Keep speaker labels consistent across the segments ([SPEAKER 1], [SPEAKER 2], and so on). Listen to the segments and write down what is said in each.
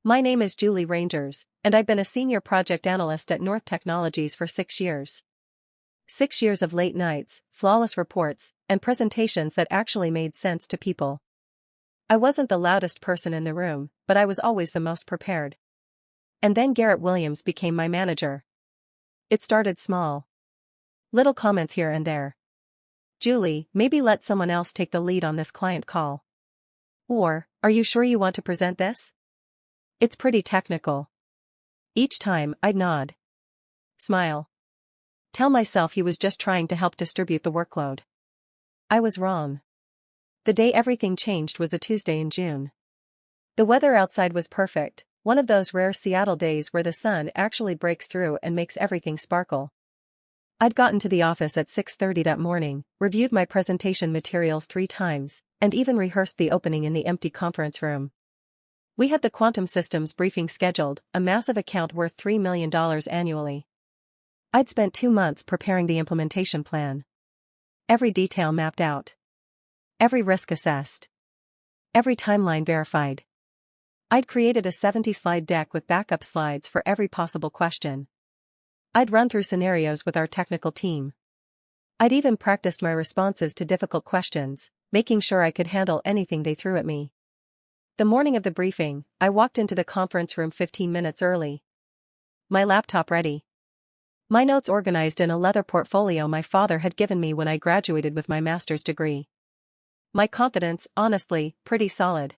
[SPEAKER 1] My name is Julie Rangers, and I've been a senior project analyst at North Technologies for 6 years. 6 years of late nights, flawless reports, and presentations that actually made sense to people. I wasn't the loudest person in the room, but I was always the most prepared. And then Garrett Williams became my manager. It started small. Little comments here and there. Julie, maybe let someone else take the lead on this client call. Or, are you sure you want to present this? It's pretty technical. Each time, I'd nod. Smile. Tell myself he was just trying to help distribute the workload. I was wrong. The day everything changed was a Tuesday in June. The weather outside was perfect, one of those rare Seattle days where the sun actually breaks through and makes everything sparkle. I'd gotten to the office at 6:30 that morning, reviewed my presentation materials 3 times, and even rehearsed the opening in the empty conference room. We had the quantum systems briefing scheduled, a massive account worth $3 million annually. I'd spent 2 months preparing the implementation plan. Every detail mapped out. Every risk assessed. Every timeline verified. I'd created a 70-slide deck with backup slides for every possible question. I'd run through scenarios with our technical team. I'd even practiced my responses to difficult questions, making sure I could handle anything they threw at me. The morning of the briefing, I walked into the conference room 15 minutes early. My laptop ready. My notes organized in a leather portfolio my father had given me when I graduated with my master's degree. My confidence, honestly, pretty solid.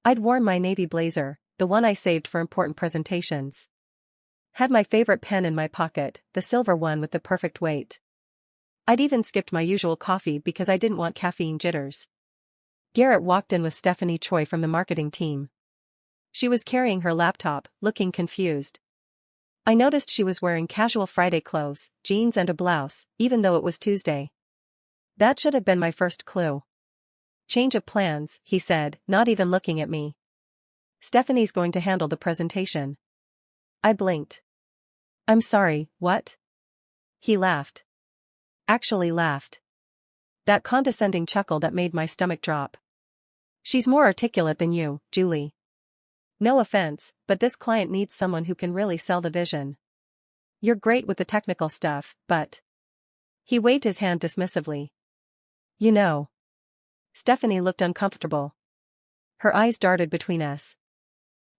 [SPEAKER 1] I'd worn my navy blazer, the one I saved for important presentations. Had my favorite pen in my pocket, the silver one with the perfect weight. I'd even skipped my usual coffee because I didn't want caffeine jitters. Garrett walked in with Stephanie Choi from the marketing team. She was carrying her laptop, looking confused. I noticed she was wearing casual Friday clothes, jeans and a blouse, even though it was Tuesday. That should have been my first clue. Change of plans, he said, not even looking at me. Stephanie's going to handle the presentation. I blinked. I'm sorry, what? He laughed. Actually laughed. That condescending chuckle that made my stomach drop. She's more articulate than you, Julie. No offense, but this client needs someone who can really sell the vision. You're great with the technical stuff, but... He waved his hand dismissively. You know. Stephanie looked uncomfortable. Her eyes darted between us.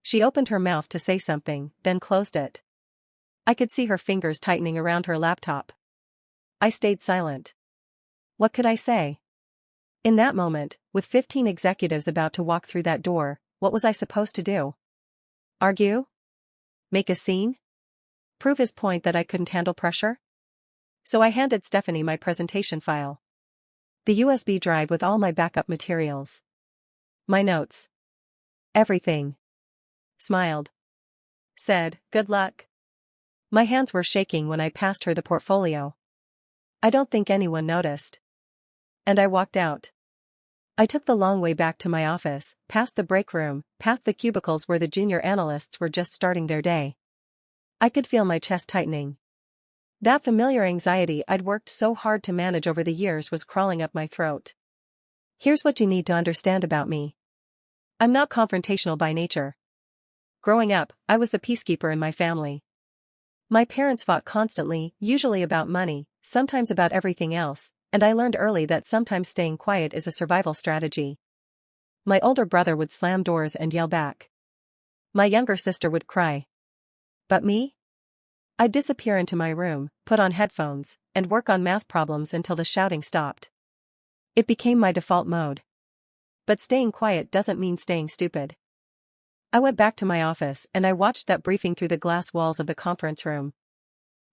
[SPEAKER 1] She opened her mouth to say something, then closed it. I could see her fingers tightening around her laptop. I stayed silent. What could I say? In that moment, with 15 executives about to walk through that door, what was I supposed to do? Argue? Make a scene? Prove his point that I couldn't handle pressure? So I handed Stephanie my presentation file. The USB drive with all my backup materials. My notes. Everything. Smiled. Said, good luck. My hands were shaking when I passed her the portfolio. I don't think anyone noticed. And I walked out. I took the long way back to my office, past the break room, past the cubicles where the junior analysts were just starting their day. I could feel my chest tightening. That familiar anxiety I'd worked so hard to manage over the years was crawling up my throat. Here's what you need to understand about me. I'm not confrontational by nature. Growing up, I was the peacekeeper in my family. My parents fought constantly, usually about money, sometimes about everything else, and I learned early that sometimes staying quiet is a survival strategy. My older brother would slam doors and yell back. My younger sister would cry. But me? I'd disappear into my room, put on headphones, and work on math problems until the shouting stopped. It became my default mode. But staying quiet doesn't mean staying stupid. I went back to my office and I watched that briefing through the glass walls of the conference room.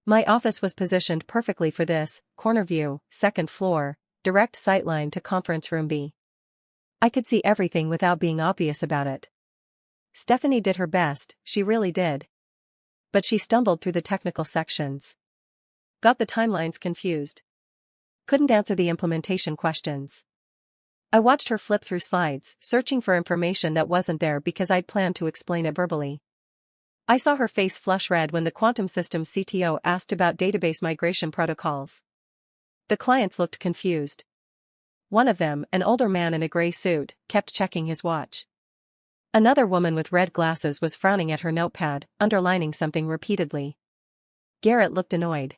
[SPEAKER 1] My office was positioned perfectly for this, corner view, second floor, direct sightline to conference room B. I could see everything without being obvious about it. Stephanie did her best, she really did. But she stumbled through the technical sections. Got the timelines confused. Couldn't answer the implementation questions. I watched her flip through slides, searching for information that wasn't there because I'd planned to explain it verbally. I saw her face flush red when the quantum systems CTO asked about database migration protocols. The clients looked confused. One of them, an older man in a gray suit, kept checking his watch. Another woman with red glasses was frowning at her notepad, underlining something repeatedly. Garrett looked annoyed.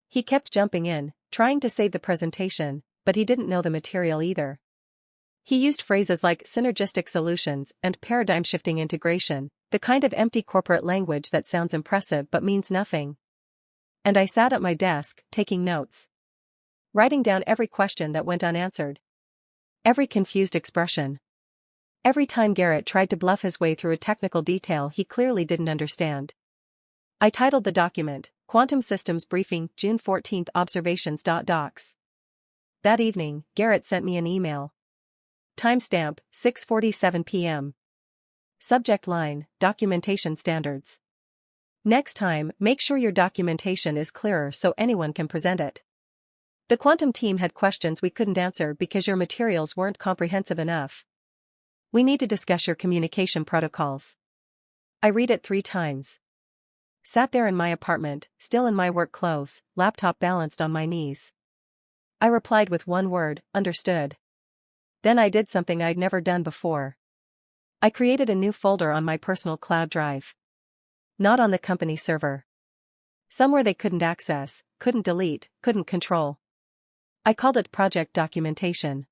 [SPEAKER 1] He kept jumping in, trying to save the presentation, but he didn't know the material either. He used phrases like synergistic solutions and paradigm-shifting integration, the kind of empty corporate language that sounds impressive but means nothing. And I sat at my desk, taking notes. Writing down every question that went unanswered. Every confused expression. Every time Garrett tried to bluff his way through a technical detail he clearly didn't understand. I titled the document, Quantum Systems Briefing, June 14 Observations. Docs. That evening, Garrett sent me an email. Timestamp, 6:47 p.m. Subject line, Documentation Standards. Next time, make sure your documentation is clearer so anyone can present it. The quantum team had questions we couldn't answer because your materials weren't comprehensive enough. We need to discuss your communication protocols. I read it 3 times. Sat there in my apartment, still in my work clothes, laptop balanced on my knees. I replied with one word, understood. Then I did something I'd never done before. I created a new folder on my personal cloud drive. Not on the company server. Somewhere they couldn't access, couldn't delete, couldn't control. I called it Project Documentation.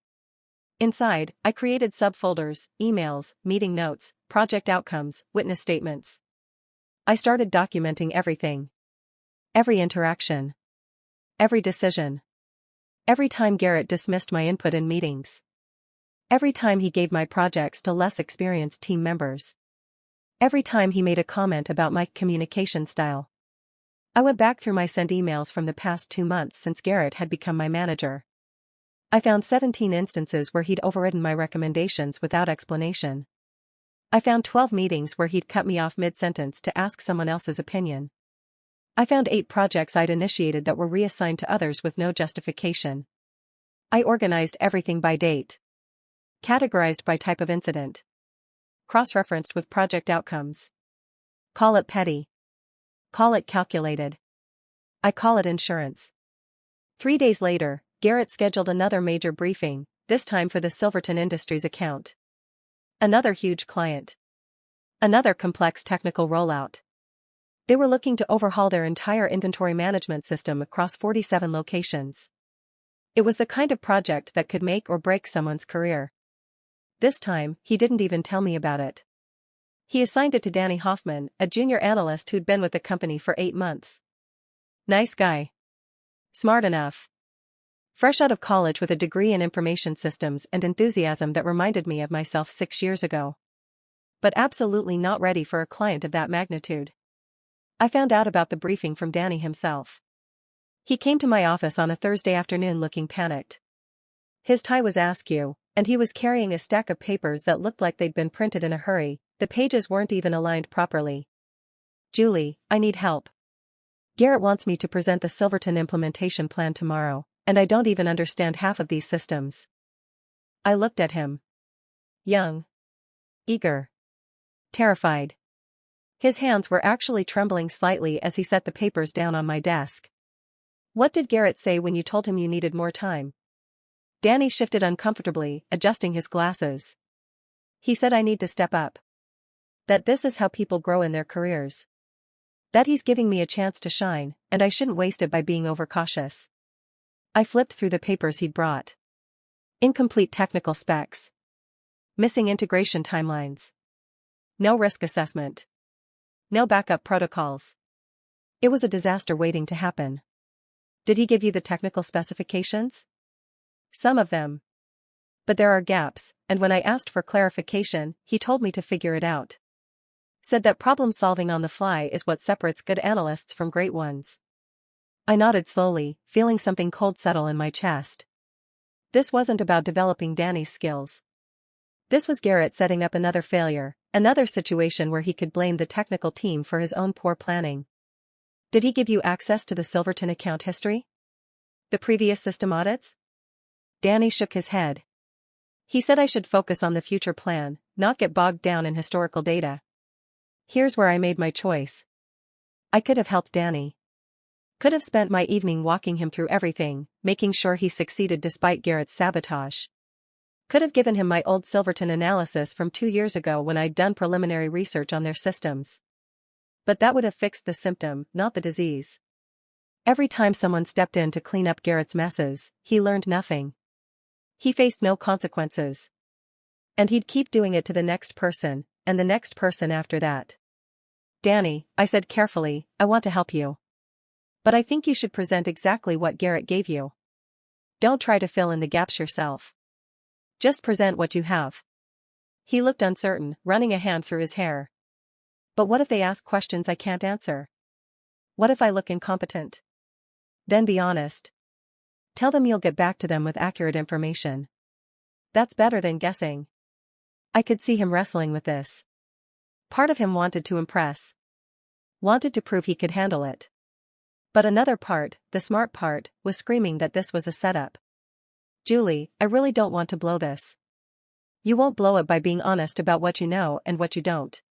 [SPEAKER 1] Inside, I created subfolders, emails, meeting notes, project outcomes, witness statements. I started documenting everything. Every interaction. Every decision. Every time Garrett dismissed my input in meetings. Every time he gave my projects to less experienced team members. Every time he made a comment about my communication style. I went back through my sent emails from the past 2 months since Garrett had become my manager. I found 17 instances where he'd overridden my recommendations without explanation. I found 12 meetings where he'd cut me off mid-sentence to ask someone else's opinion. I found 8 projects I'd initiated that were reassigned to others with no justification. I organized everything by date. Categorized by type of incident. Cross-referenced with project outcomes. Call it petty. Call it calculated. I call it insurance. 3 days later, Garrett scheduled another major briefing, this time for the Silverton Industries account. Another huge client. Another complex technical rollout. They were looking to overhaul their entire inventory management system across 47 locations. It was the kind of project that could make or break someone's career. This time, he didn't even tell me about it. He assigned it to Danny Hoffman, a junior analyst who'd been with the company for 8 months. Nice guy. Smart enough. Fresh out of college with a degree in information systems and enthusiasm that reminded me of myself 6 years ago. But absolutely not ready for a client of that magnitude. I found out about the briefing from Danny himself. He came to my office on a Thursday afternoon looking panicked. His tie was askew, and he was carrying a stack of papers that looked like they'd been printed in a hurry. The pages weren't even aligned properly. Julie, I need help. Garrett wants me to present the Silverton implementation plan tomorrow, and I don't even understand half of these systems. I looked at him. Young. Eager. Terrified. His hands were actually trembling slightly as he set the papers down on my desk. What did Garrett say when you told him you needed more time? Danny shifted uncomfortably, adjusting his glasses. He said I need to step up. That this is how people grow in their careers. That he's giving me a chance to shine, and I shouldn't waste it by being overcautious. I flipped through the papers he'd brought. Incomplete technical specs. Missing integration timelines. No risk assessment. No backup protocols. It was a disaster waiting to happen. Did he give you the technical specifications? Some of them. But there are gaps, and when I asked for clarification, he told me to figure it out. Said that problem-solving on the fly is what separates good analysts from great ones. I nodded slowly, feeling something cold settle in my chest. This wasn't about developing Danny's skills. This was Garrett setting up another failure, another situation where he could blame the technical team for his own poor planning. Did he give you access to the Silverton account history? The previous system audits? Danny shook his head. He said I should focus on the future plan, not get bogged down in historical data. Here's where I made my choice. I could have helped Danny. Could have spent my evening walking him through everything, making sure he succeeded despite Garrett's sabotage. Could have given him my old Silverton analysis from 2 years ago when I'd done preliminary research on their systems. But that would have fixed the symptom, not the disease. Every time someone stepped in to clean up Garrett's messes, he learned nothing. He faced no consequences. And he'd keep doing it to the next person, and the next person after that. Danny, I said carefully, I want to help you. But I think you should present exactly what Garrett gave you. Don't try to fill in the gaps yourself. Just present what you have. He looked uncertain, running a hand through his hair. But what if they ask questions I can't answer? What if I look incompetent? Then be honest. Tell them you'll get back to them with accurate information. That's better than guessing. I could see him wrestling with this. Part of him wanted to impress. Wanted to prove he could handle it. But another part, the smart part, was screaming that this was a setup. Julie, I really don't want to blow this. You won't blow it by being honest about what you know and what you don't.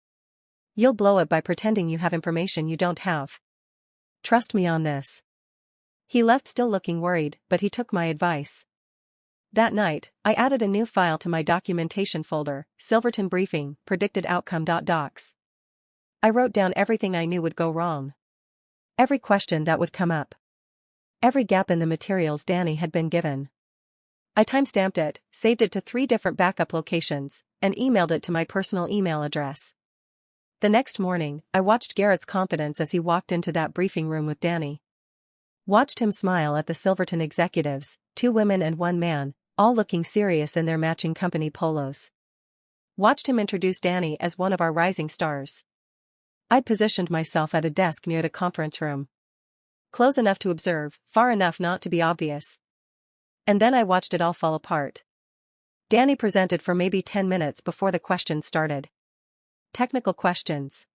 [SPEAKER 1] You'll blow it by pretending you have information you don't have. Trust me on this. He left still looking worried, but he took my advice. That night, I added a new file to my documentation folder, Silverton Briefing, Predicted Outcome.docs. I wrote down everything I knew would go wrong. Every question that would come up. Every gap in the materials Danny had been given. I timestamped it, saved it to 3 different backup locations, and emailed it to my personal email address. The next morning, I watched Garrett's confidence as he walked into that briefing room with Danny. Watched him smile at the Silverton executives, 2 women and 1 man, all looking serious in their matching company polos. Watched him introduce Danny as one of our rising stars. I'd positioned myself at a desk near the conference room. Close enough to observe, far enough not to be obvious. And then I watched it all fall apart. Danny presented for maybe 10 minutes before the questions started. Technical questions.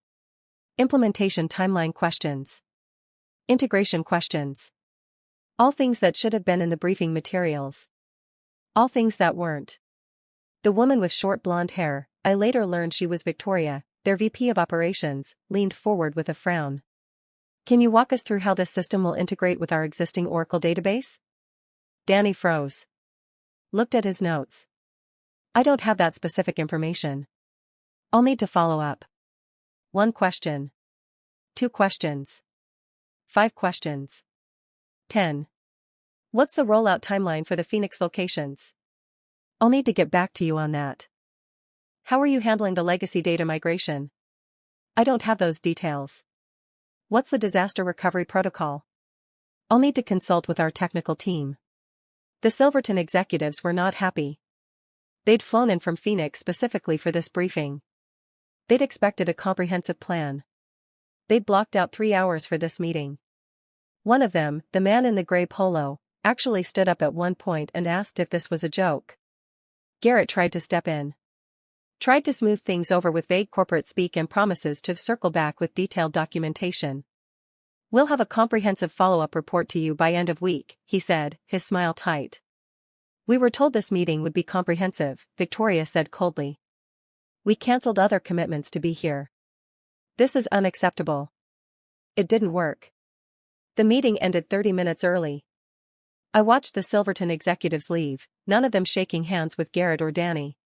[SPEAKER 1] Implementation timeline questions. Integration questions. All things that should have been in the briefing materials. All things that weren't. The woman with short blonde hair, I later learned she was Victoria, their VP of Operations, leaned forward with a frown. Can you walk us through how this system will integrate with our existing Oracle database? Danny froze. Looked at his notes. I don't have that specific information. I'll need to follow up. 1 question. 2 questions. 5 questions. 10. What's the rollout timeline for the Phoenix locations? I'll need to get back to you on that. How are you handling the legacy data migration? I don't have those details. What's the disaster recovery protocol? I'll need to consult with our technical team. The Silverton executives were not happy. They'd flown in from Phoenix specifically for this briefing. They'd expected a comprehensive plan. They'd blocked out 3 hours for this meeting. One of them, the man in the gray polo, actually stood up at one point and asked if this was a joke. Garrett tried to step in. Tried to smooth things over with vague corporate speak and promises to circle back with detailed documentation. We'll have a comprehensive follow-up report to you by end of week, he said, his smile tight. We were told this meeting would be comprehensive, Victoria said coldly. We cancelled other commitments to be here. This is unacceptable. It didn't work. The meeting ended 30 minutes early. I watched the Silverton executives leave, none of them shaking hands with Garrett or Danny.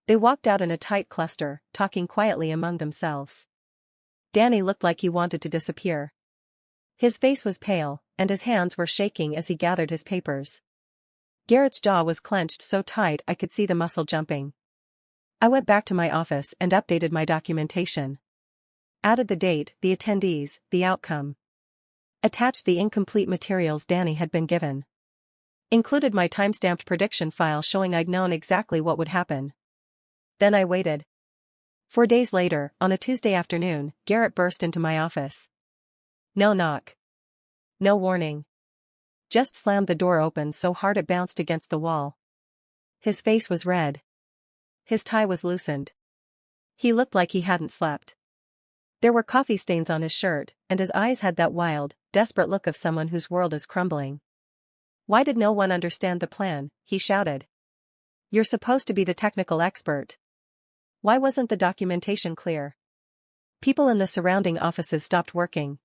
[SPEAKER 1] They walked out in a tight cluster, talking quietly among themselves. Danny looked like he wanted to disappear. His face was pale, and his hands were shaking as he gathered his papers. Garrett's jaw was clenched so tight I could see the muscle jumping. I went back to my office and updated my documentation. Added the date, the attendees, the outcome. Attached the incomplete materials Danny had been given. Included my timestamped prediction file showing I'd known exactly what would happen. Then I waited. 4 days later, on a Tuesday afternoon, Garrett burst into my office. No knock. No warning. Just slammed the door open so hard it bounced against the wall. His face was red. His tie was loosened. He looked like he hadn't slept. There were coffee stains on his shirt, and his eyes had that wild, desperate look of someone whose world is crumbling. Why did no one understand the plan? He shouted. You're supposed to be the technical expert. Why wasn't the documentation clear? People in the surrounding offices stopped working.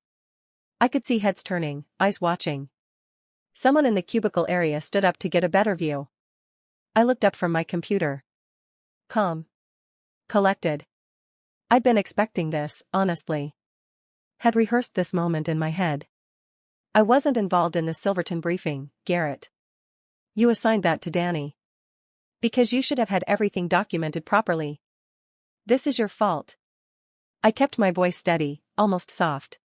[SPEAKER 1] I could see heads turning, eyes watching. Someone in the cubicle area stood up to get a better view. I looked up from my computer. Calm. Collected. I'd been expecting this, honestly. Had rehearsed this moment in my head. I wasn't involved in the Silverton briefing, Garrett. You assigned that to Danny. Because you should have had everything documented properly. This is your fault. I kept my voice steady, almost soft.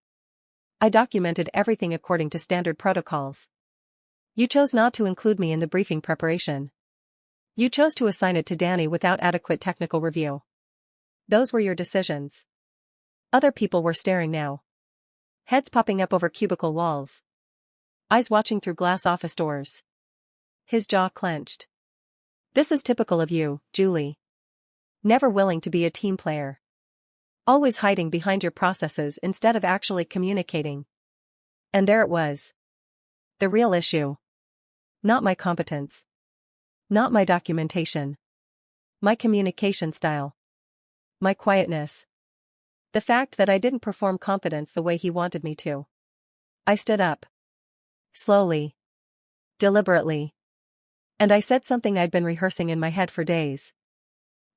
[SPEAKER 1] I documented everything according to standard protocols. You chose not to include me in the briefing preparation. You chose to assign it to Danny without adequate technical review. Those were your decisions. Other people were staring now. Heads popping up over cubicle walls. Eyes watching through glass office doors. His jaw clenched. This is typical of you, Julie. Never willing to be a team player. Always hiding behind your processes instead of actually communicating. And there it was. The real issue. Not my competence. Not my documentation. My communication style. My quietness. The fact that I didn't perform confidence the way he wanted me to. I stood up. Slowly. Deliberately. And I said something I'd been rehearsing in my head for days.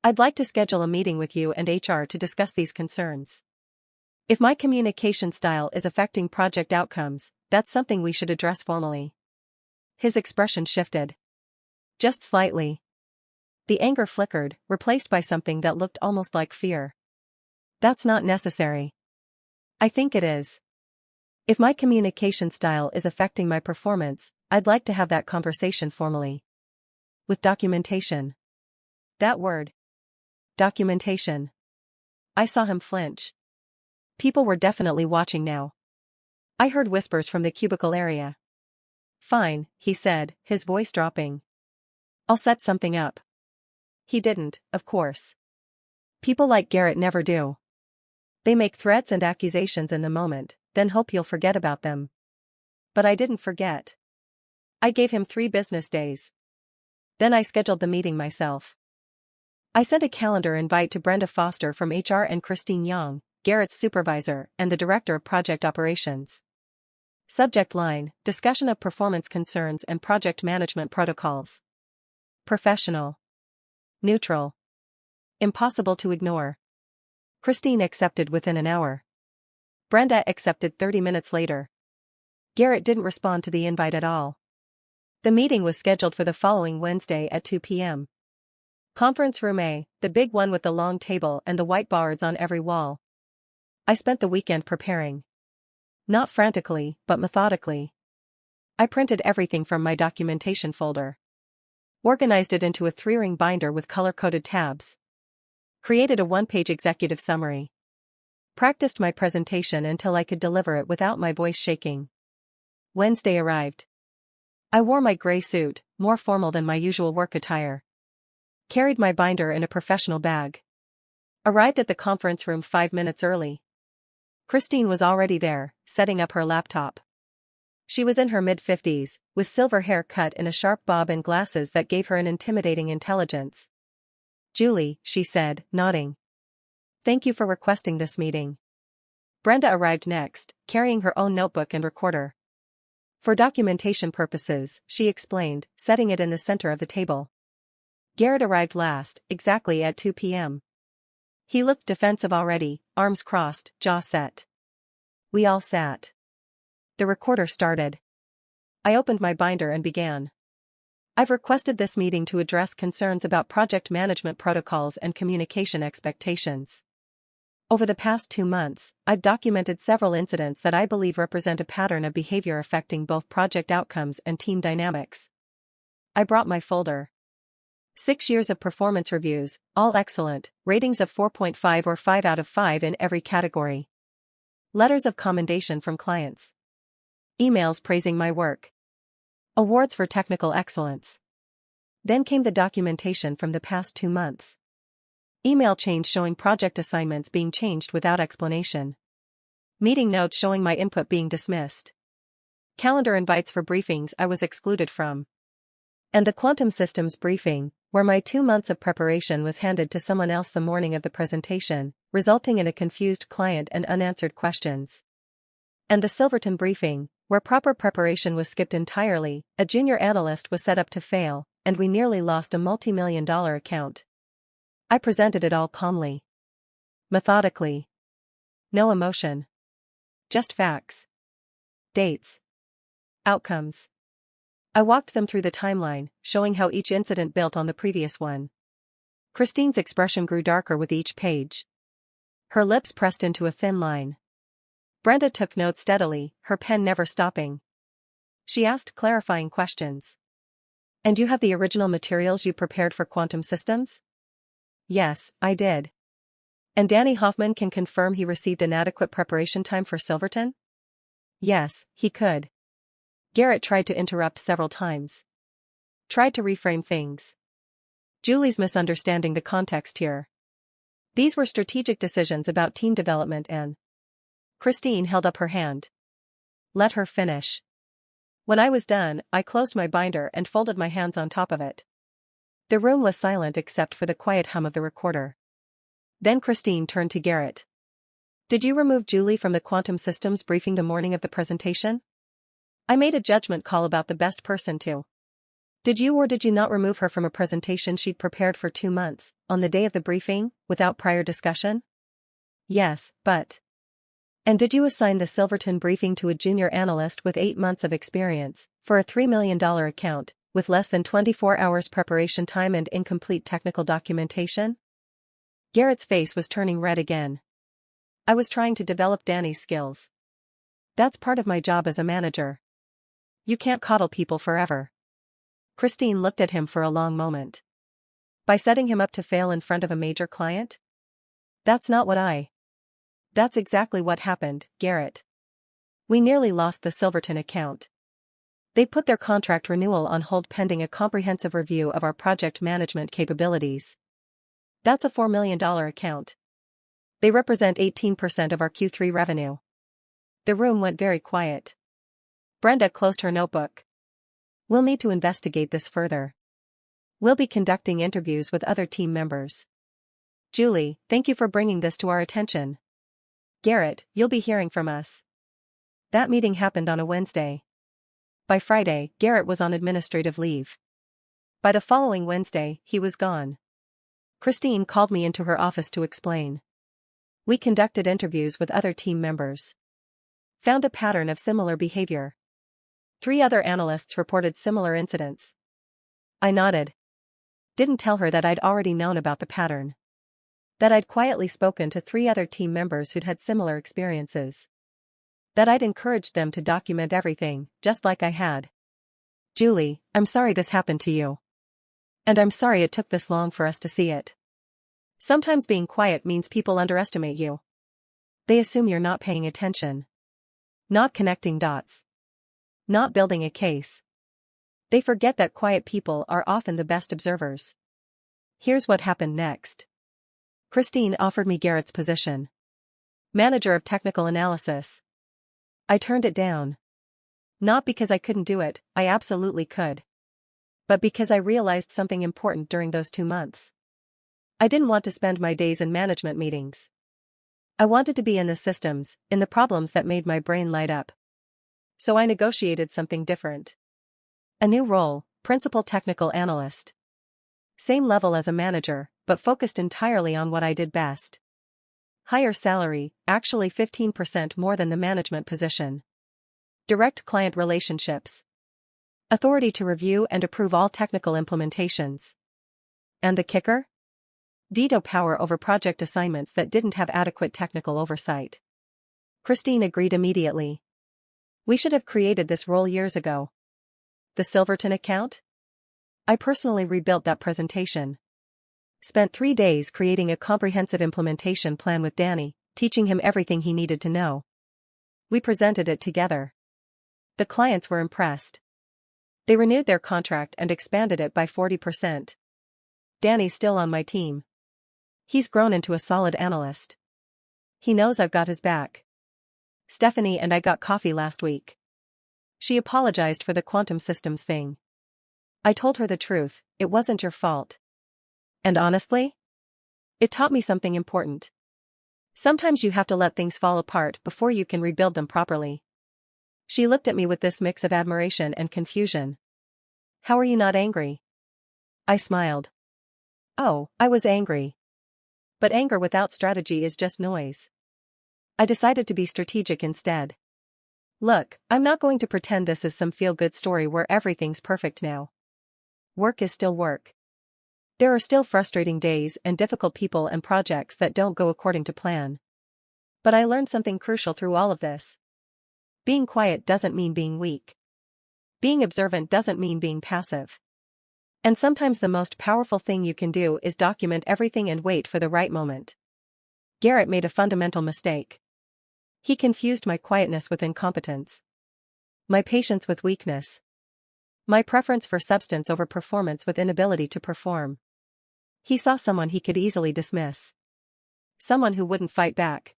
[SPEAKER 1] I'd like to schedule a meeting with you and HR to discuss these concerns. If my communication style is affecting project outcomes, that's something we should address formally. His expression shifted. Just slightly. The anger flickered, replaced by something that looked almost like fear. That's not necessary. I think it is. If my communication style is affecting my performance, I'd like to have that conversation formally. With documentation. That word. Documentation. I saw him flinch. People were definitely watching now. I heard whispers from the cubicle area. Fine, he said, his voice dropping. I'll set something up. He didn't, of course. People like Garrett never do. They make threats and accusations in the moment, then hope you'll forget about them. But I didn't forget. I gave him 3 business days. Then I scheduled the meeting myself. I sent a calendar invite to Brenda Foster from HR and Christine Young, Garrett's supervisor and the director of project operations. Subject line, discussion of performance concerns and project management protocols. Professional. Neutral. Impossible to ignore. Christine accepted within an hour. Brenda accepted 30 minutes later. Garrett didn't respond to the invite at all. The meeting was scheduled for the following Wednesday at 2 p.m. Conference room A, the big one with the long table and the whiteboards on every wall. I spent the weekend preparing. Not frantically, but methodically. I printed everything from my documentation folder. Organized it into a 3-ring binder with color-coded tabs. Created a 1-page executive summary. Practiced my presentation until I could deliver it without my voice shaking. Wednesday arrived. I wore my gray suit, more formal than my usual work attire. Carried my binder in a professional bag. Arrived at the conference room 5 minutes early. Christine was already there, setting up her laptop. She was in her mid-50s, with silver hair cut in a sharp bob and glasses that gave her an intimidating intelligence. Julie, she said, nodding. Thank you for requesting this meeting. Brenda arrived next, carrying her own notebook and recorder. For documentation purposes, she explained, setting it in the center of the table. Garrett arrived last, exactly at 2 p.m. He looked defensive already, arms crossed, jaw set. We all sat. The recorder started. I opened my binder and began. I've requested this meeting to address concerns about project management protocols and communication expectations. Over the past 2 months, I've documented several incidents that I believe represent a pattern of behavior affecting both project outcomes and team dynamics. I brought my folder. 6 years of performance reviews, all excellent, ratings of 4.5 or 5 out of 5 in every category. Letters of commendation from clients. Emails praising my work. Awards for technical excellence. Then came the documentation from the past 2 months. Email chains showing project assignments being changed without explanation. Meeting notes showing my input being dismissed. Calendar invites for briefings I was excluded from. And the quantum systems briefing, where my 2 months of preparation was handed to someone else the morning of the presentation, resulting in a confused client and unanswered questions. And the Silverton briefing, where proper preparation was skipped entirely, a junior analyst was set up to fail, and we nearly lost a multi-million-dollar account. I presented it all calmly. Methodically. No emotion. Just facts. Dates. Outcomes. I walked them through the timeline, showing how each incident built on the previous one. Christine's expression grew darker with each page. Her lips pressed into a thin line. Brenda took notes steadily, her pen never stopping. She asked clarifying questions. And you have the original materials you prepared for quantum systems? Yes, I did. And Danny Hoffman can confirm he received an adequate preparation time for Silverton? Yes, he could. Garrett tried to interrupt several times. Tried to reframe things. Julie's misunderstanding the context here. These were strategic decisions about team development and... Christine held up her hand. Let her finish. When I was done, I closed my binder and folded my hands on top of it. The room was silent except for the quiet hum of the recorder. Then Christine turned to Garrett. Did you remove Julie from the quantum systems briefing the morning of the presentation? I made a judgment call about the best person to. Did you or did you not remove her from a presentation she'd prepared for 2 months, on the day of the briefing, without prior discussion? Yes, but... And did you assign the Silverton briefing to a junior analyst with 8 months of experience, for a $3 million account, with less than 24 hours preparation time and incomplete technical documentation? Garrett's face was turning red again. I was trying to develop Danny's skills. That's part of my job as a manager. You can't coddle people forever. Christine looked at him for a long moment. By setting him up to fail in front of a major client? That's not what I... That's exactly what happened, Garrett. We nearly lost the Silverton account. They put their contract renewal on hold pending a comprehensive review of our project management capabilities. That's a $4 million account. They represent 18% of our Q3 revenue. The room went very quiet. Brenda closed her notebook. We'll need to investigate this further. We'll be conducting interviews with other team members. Julie, thank you for bringing this to our attention. Garrett, you'll be hearing from us. That meeting happened on a Wednesday. By Friday, Garrett was on administrative leave. By the following Wednesday, he was gone. Christine called me into her office to explain. We conducted interviews with other team members. Found a pattern of similar behavior. 3 other analysts reported similar incidents. I nodded. Didn't tell her that I'd already known about the pattern. That I'd quietly spoken to 3 other team members who'd had similar experiences. That I'd encouraged them to document everything, just like I had. Julie, I'm sorry this happened to you. And I'm sorry it took this long for us to see it. Sometimes being quiet means people underestimate you. They assume you're not paying attention. Not connecting dots. Not building a case. They forget that quiet people are often the best observers. Here's what happened next. Christine offered me Garrett's position. Manager of Technical Analysis. I turned it down. Not because I couldn't do it, I absolutely could. But because I realized something important during those 2 months. I didn't want to spend my days in management meetings. I wanted to be in the systems, in the problems that made my brain light up. So I negotiated something different. A new role, Principal Technical Analyst. Same level as a manager, but focused entirely on what I did best. Higher salary, actually 15% more than the management position. Direct client relationships. Authority to review and approve all technical implementations. And the kicker? Veto power over project assignments that didn't have adequate technical oversight. Christine agreed immediately. We should have created this role years ago. The Silverton account? I personally rebuilt that presentation. Spent 3 days creating a comprehensive implementation plan with Danny, teaching him everything he needed to know. We presented it together. The clients were impressed. They renewed their contract and expanded it by 40%. Danny's still on my team. He's grown into a solid analyst. He knows I've got his back. Stephanie and I got coffee last week. She apologized for the quantum systems thing. I told her the truth, it wasn't your fault. And honestly? It taught me something important. Sometimes you have to let things fall apart before you can rebuild them properly. She looked at me with this mix of admiration and confusion. How are you not angry? I smiled. Oh, I was angry. But anger without strategy is just noise. I decided to be strategic instead. Look, I'm not going to pretend this is some feel-good story where everything's perfect now. Work is still work. There are still frustrating days and difficult people and projects that don't go according to plan. But I learned something crucial through all of this. Being quiet doesn't mean being weak. Being observant doesn't mean being passive. And sometimes the most powerful thing you can do is document everything and wait for the right moment. Garrett made a fundamental mistake. He confused my quietness with incompetence. My patience with weakness. My preference for substance over performance with inability to perform. He saw someone he could easily dismiss. Someone who wouldn't fight back.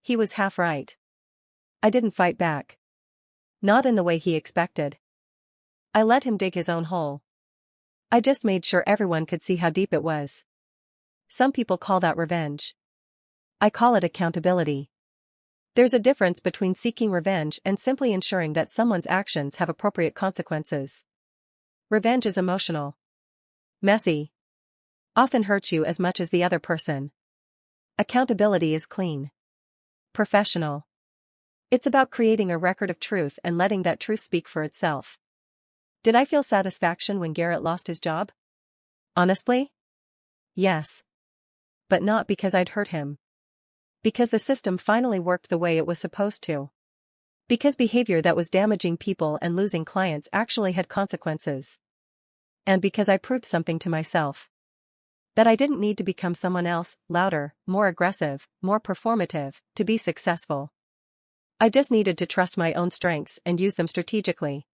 [SPEAKER 1] He was half right. I didn't fight back. Not in the way he expected. I let him dig his own hole. I just made sure everyone could see how deep it was. Some people call that revenge. I call it accountability. There's a difference between seeking revenge and simply ensuring that someone's actions have appropriate consequences. Revenge is emotional. Messy. Often hurts you as much as the other person. Accountability is clean. Professional. It's about creating a record of truth and letting that truth speak for itself. Did I feel satisfaction when Garrett lost his job? Honestly? Yes. But not because I'd hurt him. Because the system finally worked the way it was supposed to. Because behavior that was damaging people and losing clients actually had consequences. And because I proved something to myself. That I didn't need to become someone else, louder, more aggressive, more performative, to be successful. I just needed to trust my own strengths and use them strategically.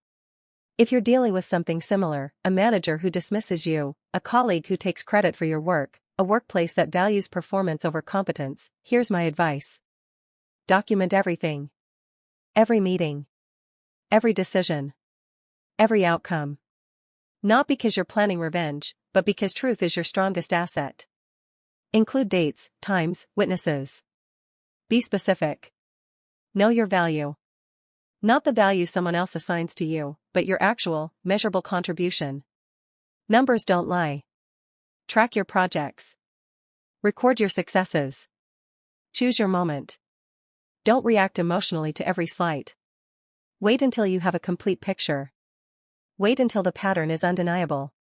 [SPEAKER 1] If you're dealing with something similar, a manager who dismisses you, a colleague who takes credit for your work, a workplace that values performance over competence, here's my advice. Document everything. Every meeting. Every decision. Every outcome. Not because you're planning revenge, but because truth is your strongest asset. Include dates, times, witnesses. Be specific. Know your value. Not the value someone else assigns to you, but your actual, measurable contribution. Numbers don't lie. Track your projects. Record your successes. Choose your moment. Don't react emotionally to every slight. Wait until you have a complete picture. Wait until the pattern is undeniable.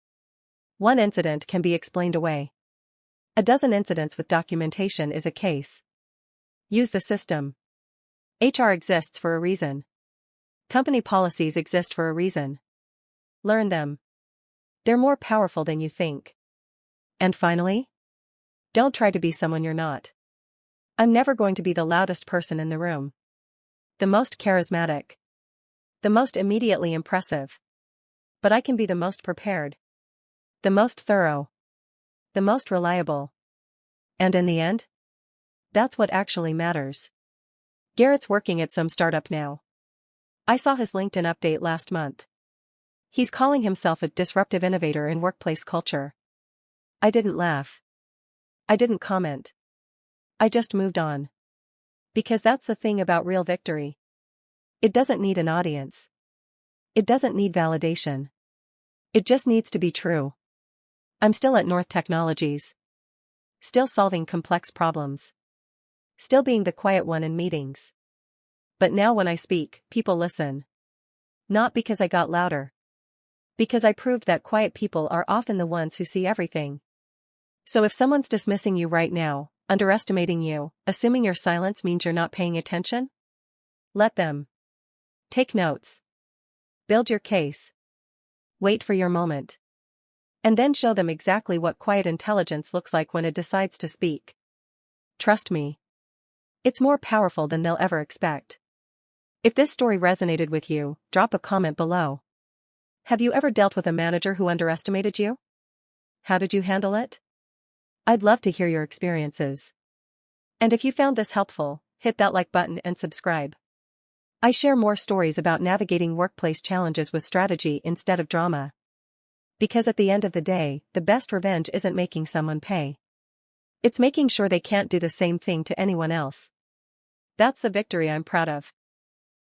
[SPEAKER 1] One incident can be explained away. A dozen incidents with documentation is a case. Use the system. HR exists for a reason. Company policies exist for a reason. Learn them. They're more powerful than you think. And finally, don't try to be someone you're not. I'm never going to be the loudest person in the room. The most charismatic. The most immediately impressive. But I can be the most prepared. The most thorough. The most reliable. And in the end, that's what actually matters. Garrett's working at some startup now. I saw his LinkedIn update last month. He's calling himself a disruptive innovator in workplace culture. I didn't laugh. I didn't comment. I just moved on. Because that's the thing about real victory. It doesn't need an audience. It doesn't need validation. It just needs to be true. I'm still at North Technologies. Still solving complex problems. Still being the quiet one in meetings. But now when I speak, people listen. Not because I got louder. Because I proved that quiet people are often the ones who see everything. So if someone's dismissing you right now, underestimating you, assuming your silence means you're not paying attention, let them. Take notes. Build your case. Wait for your moment. And then show them exactly what quiet intelligence looks like when it decides to speak. Trust me. It's more powerful than they'll ever expect. If this story resonated with you, drop a comment below. Have you ever dealt with a manager who underestimated you? How did you handle it? I'd love to hear your experiences. And if you found this helpful, hit that like button and subscribe. I share more stories about navigating workplace challenges with strategy instead of drama. Because at the end of the day, the best revenge isn't making someone pay. It's making sure they can't do the same thing to anyone else. That's the victory I'm proud of.